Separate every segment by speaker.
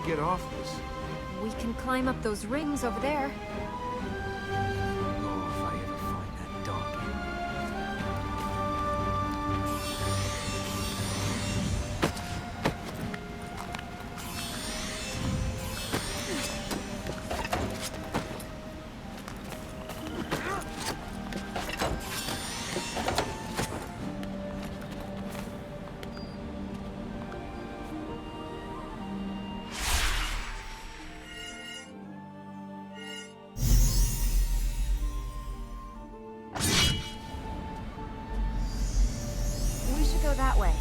Speaker 1: get off this?
Speaker 2: We can climb up those rings over there.
Speaker 1: Oh, if I ever find that donkey.
Speaker 2: We should go that way.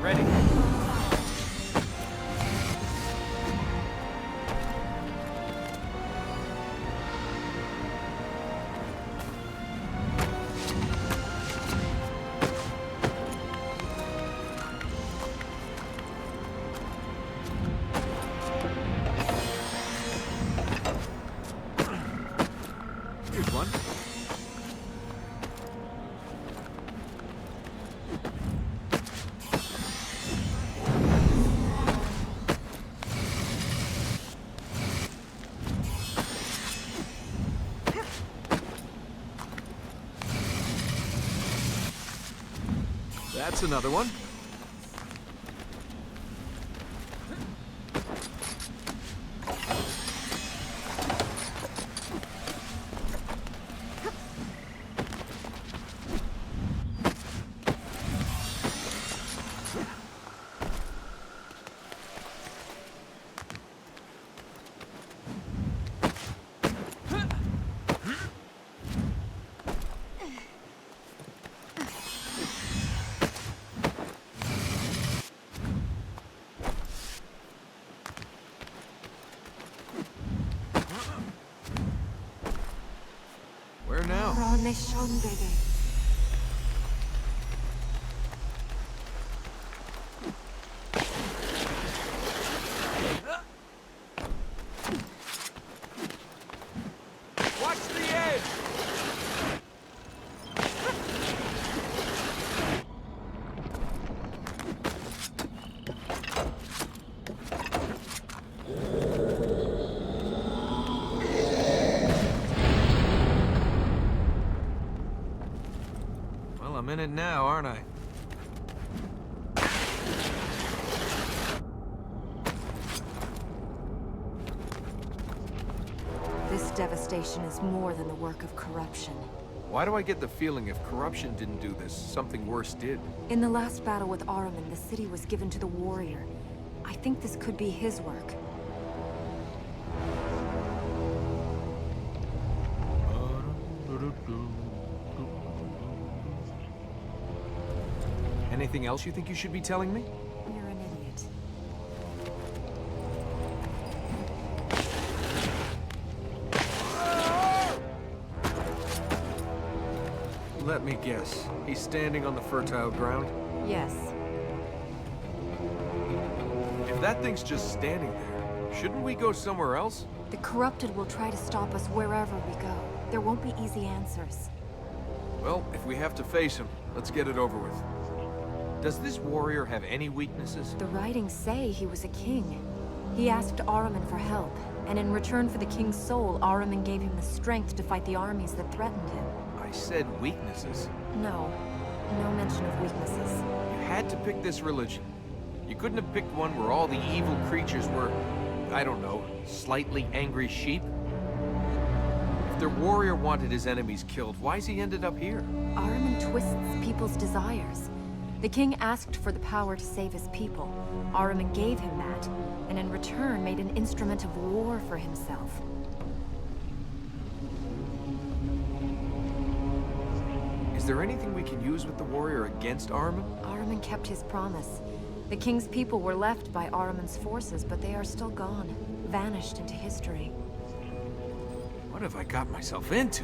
Speaker 1: Ready. Here's one. That's another one. Where now? Watch the edge! Well, I'm in it now, aren't I?
Speaker 2: This devastation is more than the work of corruption.
Speaker 1: Why do I get the feeling if corruption didn't do this, something worse did?
Speaker 2: In the last battle with Ahriman, the city was given to the warrior. I think this could be his work.
Speaker 1: Anything else you think you should be telling me?
Speaker 2: You're an idiot.
Speaker 1: Let me guess. He's standing on the fertile ground?
Speaker 2: Yes.
Speaker 1: If that thing's just standing there, shouldn't we go somewhere else?
Speaker 2: The corrupted will try to stop us wherever we go. There won't be easy answers.
Speaker 1: Well, if we have to face him, let's get it over with. Does this warrior have any weaknesses?
Speaker 2: The writings say he was a king. He asked Ahriman for help, and in return for the king's soul, Ahriman gave him the strength to fight the armies that threatened him.
Speaker 1: I said weaknesses.
Speaker 2: No. No mention of weaknesses.
Speaker 1: You had to pick this religion. You couldn't have picked one where all the evil creatures were, I don't know, slightly angry sheep? If their warrior wanted his enemies killed, why's he ended up here?
Speaker 2: Ahriman twists people's desires. The king asked for the power to save his people. Ahriman gave him that, and in return made an instrument of war for himself.
Speaker 1: Is there anything we can use with the warrior against Ahriman?
Speaker 2: Ahriman kept his promise. The king's people were left by Ahriman's forces, but they are still gone, vanished into history.
Speaker 1: What have I got myself into?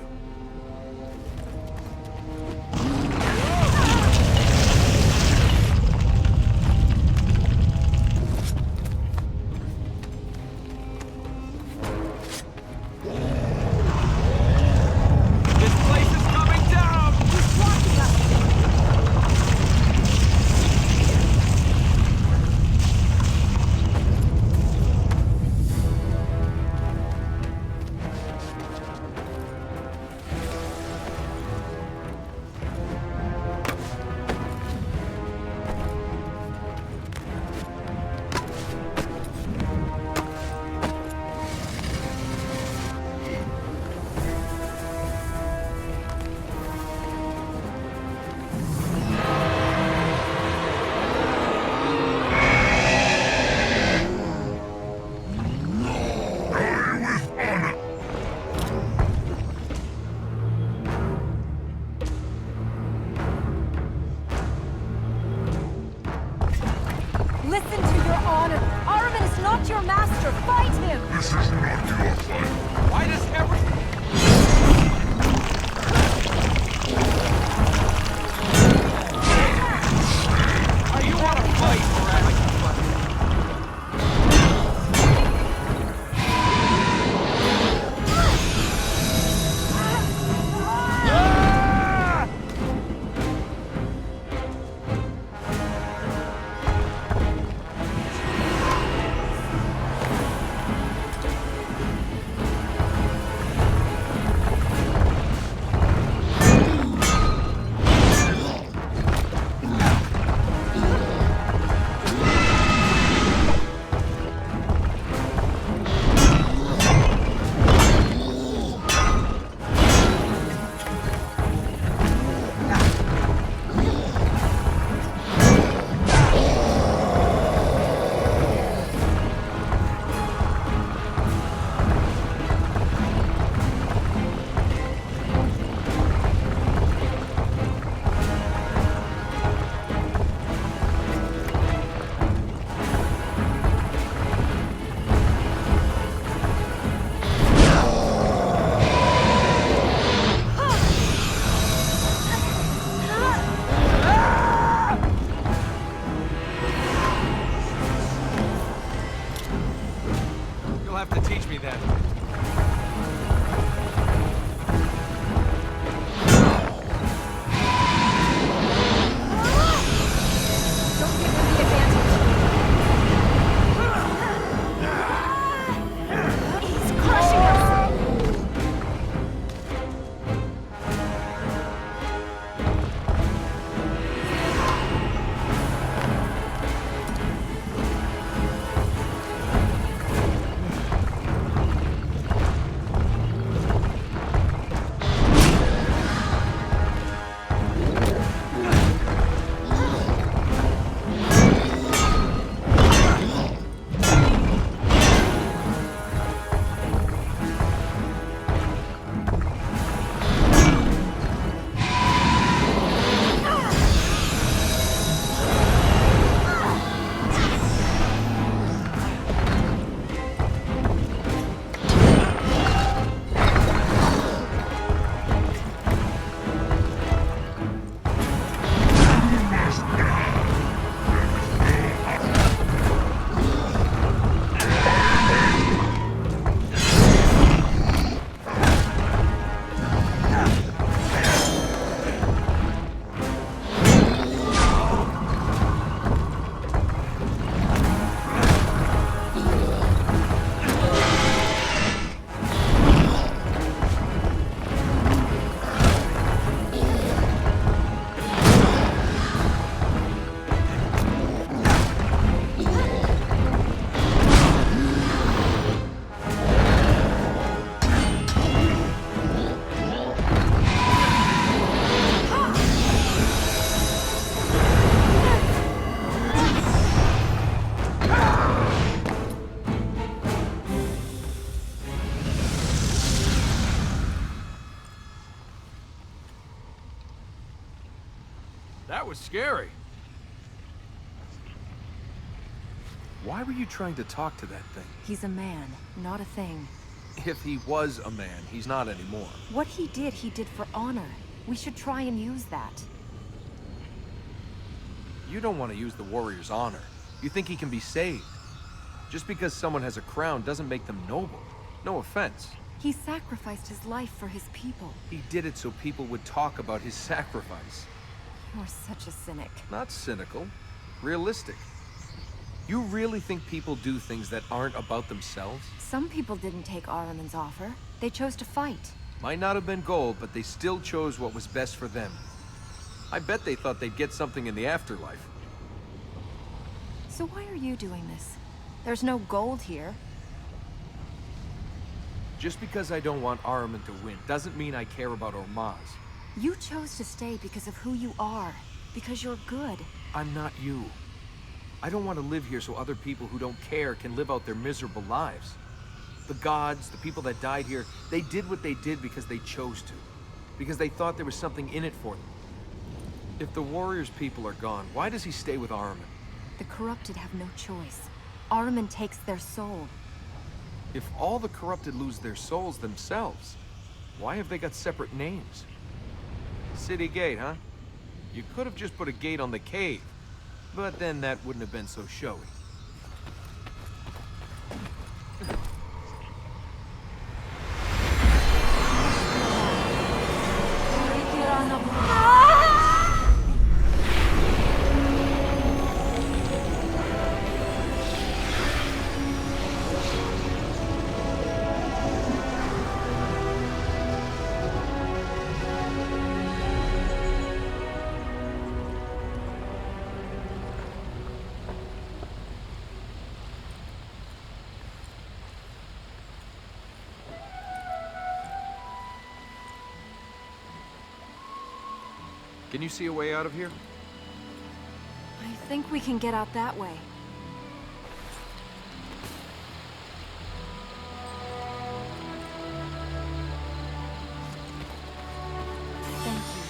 Speaker 2: Listen to your honor. Ahriman is not your master. Fight him!
Speaker 3: This is not your fight.
Speaker 1: Why does everything... You want to fight, Brad? That was scary. Why were you trying to talk to that thing?
Speaker 2: He's a man, not a thing.
Speaker 1: If he was a man, he's not anymore.
Speaker 2: What he did for honor. We should try and use that.
Speaker 1: You don't want to use the warrior's honor. You think he can be saved. Just because someone has a crown doesn't make them noble. No offense.
Speaker 2: He sacrificed his life for his people.
Speaker 1: He did it so people would talk about his sacrifice.
Speaker 2: You're such a cynic.
Speaker 1: Not cynical. Realistic. You really think people do things that aren't about themselves?
Speaker 2: Some people didn't take Ahriman's offer. They chose to fight.
Speaker 1: Might not have been gold, but they still chose what was best for them. I bet they thought they'd get something in the afterlife.
Speaker 2: So why are you doing this? There's no gold here.
Speaker 1: Just because I don't want Ahriman to win doesn't mean I care about ormazd.
Speaker 2: You chose to stay because of who you are. Because you're good.
Speaker 1: I'm not you. I don't want to live here so other people who don't care can live out their miserable lives. The gods, the people that died here, they did what they did because they chose to. Because they thought there was something in it for them. If the warrior's people are gone, why does he stay with Ahriman?
Speaker 2: The corrupted have no choice. Ahriman takes their soul.
Speaker 1: If all the corrupted lose their souls themselves, why have they got separate names? City gate, huh? You could have just put a gate on the cave, but then that wouldn't have been so showy. Can you see a way out of here?
Speaker 2: I think we can get out that way. Thank you.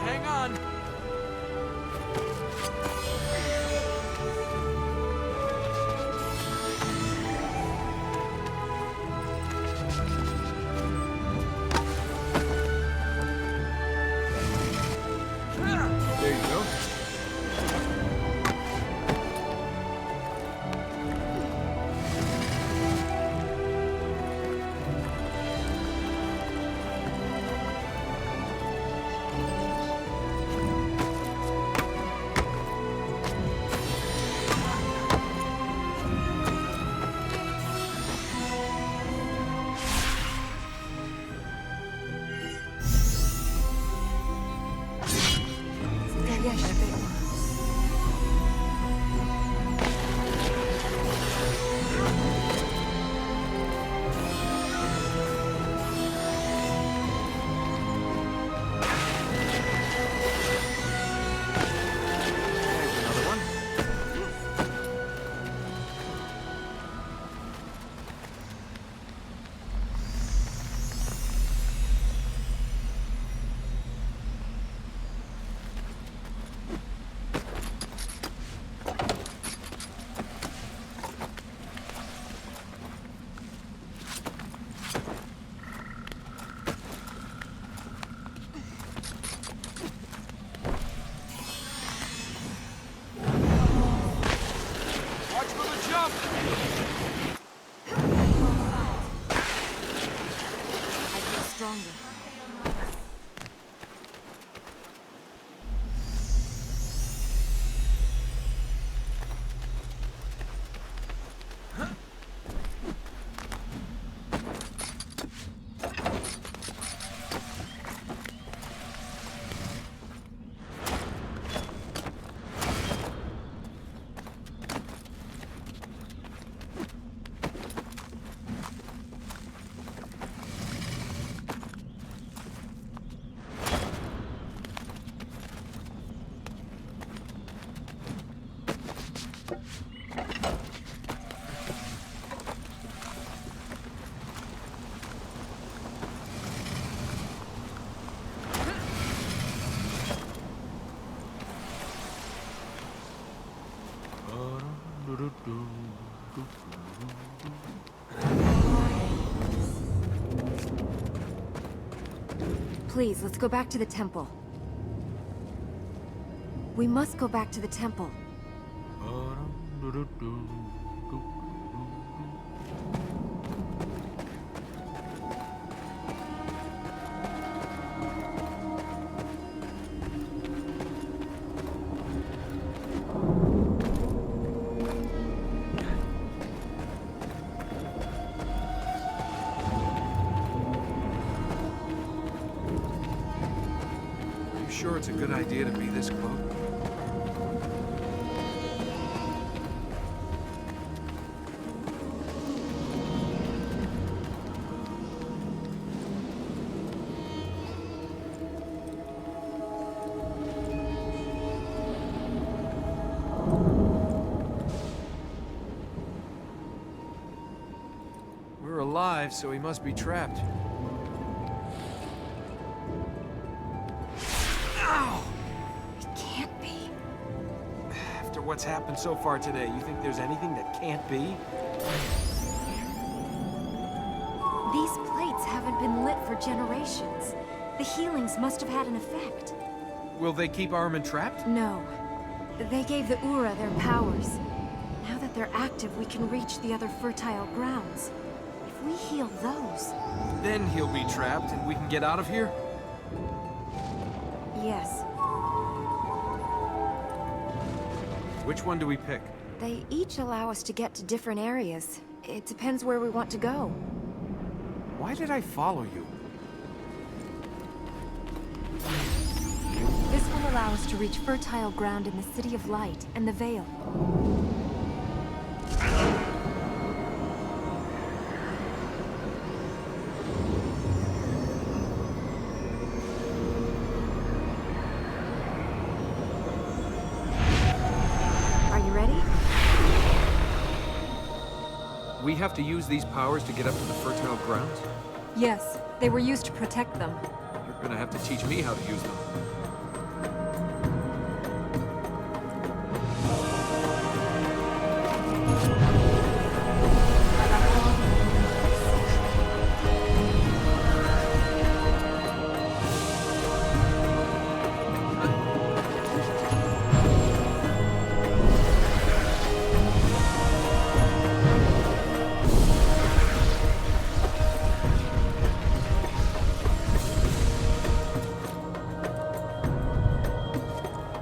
Speaker 1: Hang on! There you go.
Speaker 2: Stronger. Please, let's go back to the temple. We must go back to the temple.
Speaker 1: You sure it's a good idea to be this close? We're alive, so he must be trapped. Ow!
Speaker 2: It can't be.
Speaker 1: After what's happened so far today, you think there's anything that can't be?
Speaker 2: These plates haven't been lit for generations. The healings must have had an effect.
Speaker 1: Will they keep Armin trapped?
Speaker 2: No. They gave the Ura their powers. Now that they're active, we can reach the other fertile grounds. If we heal those...
Speaker 1: Then he'll be trapped and we can get out of here?
Speaker 2: Yes.
Speaker 1: Which one do we pick?
Speaker 2: They each allow us to get to different areas. It depends where we want to go.
Speaker 1: Why did I follow you?
Speaker 2: This will allow us to reach fertile ground in the City of Light and the Veil. Are you ready?
Speaker 1: We have to use these powers to get up to the fertile grounds?
Speaker 2: Yes, they were used to protect them.
Speaker 1: You're gonna have to teach me how to use them.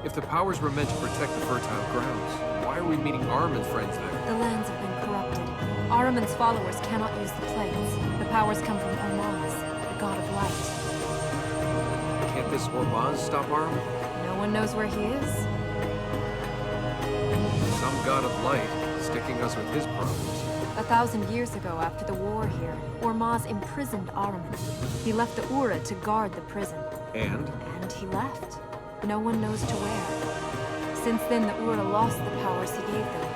Speaker 1: If the powers were meant to protect the fertile grounds, why are we meeting Armin's friends there?
Speaker 2: The lands have been corrupted. Ahriman's followers cannot use the plates. The powers come from Ormazd, the god of light.
Speaker 1: Can't this ormazd stop Armin?
Speaker 2: No one knows where he is.
Speaker 1: Some god of light sticking us with his problems.
Speaker 2: 1,000 years ago, after the war here, Ormazd imprisoned Ahriman. He left the Ura to guard the prison.
Speaker 1: And?
Speaker 2: And he left. No one knows to where. Since then, the Ura lost the powers he gave them.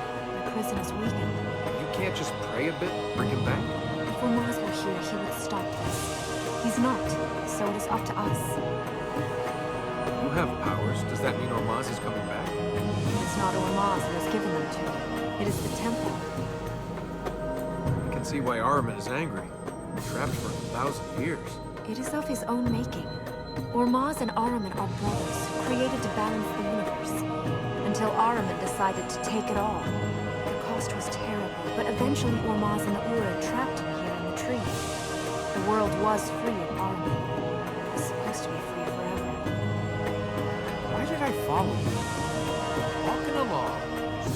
Speaker 2: The prison is weakened.
Speaker 1: You can't just pray a bit, bring him back?
Speaker 2: If Ormazd were here, he would stop this. He's not, so it is up to us.
Speaker 1: You have powers. Does that mean Ormazd is coming back?
Speaker 2: It is not Ormazd who has given them to me. It is the temple.
Speaker 1: I can see why Armin is angry. Trapped for 1,000 years.
Speaker 2: It is of his own making. Ormazd and Ahriman are brothers, created to balance the universe. Until Ahriman decided to take it all. The cost was terrible, but eventually Ormazd and the Ura trapped him here in the tree. The world was free of Ahriman. It was supposed to be free forever.
Speaker 1: Why did I follow you? Walking along.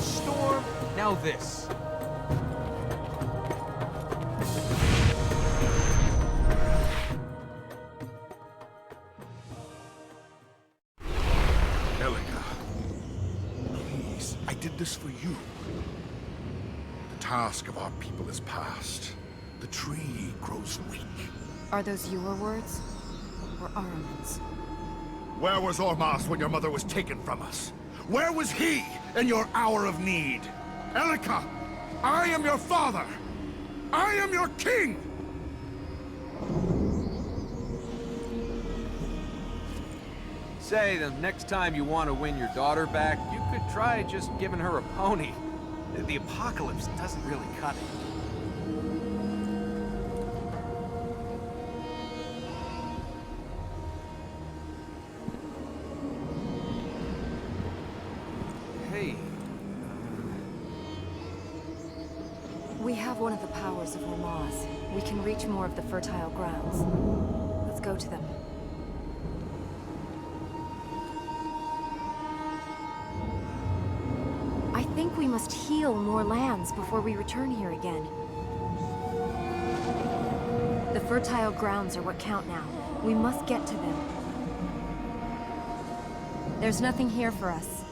Speaker 1: Storm, now this.
Speaker 3: Elika, please, I did this for you. The task of our people is past. The tree grows weak.
Speaker 2: Are those your words? Or Ahriman's?
Speaker 3: Where was Ormazd when your mother was taken from us? Where was he in your hour of need? Elika, I am your father. I am your king.
Speaker 1: Say, the next time you want to win your daughter back, you could try just giving her a pony. The apocalypse doesn't really cut it. Hey,
Speaker 2: We have one of the powers of Ormazd. We can reach more of the fertile grounds. Let's go to them. I think we must heal more lands before we return here again. The fertile grounds are what count now. We must get to them. There's nothing here for us.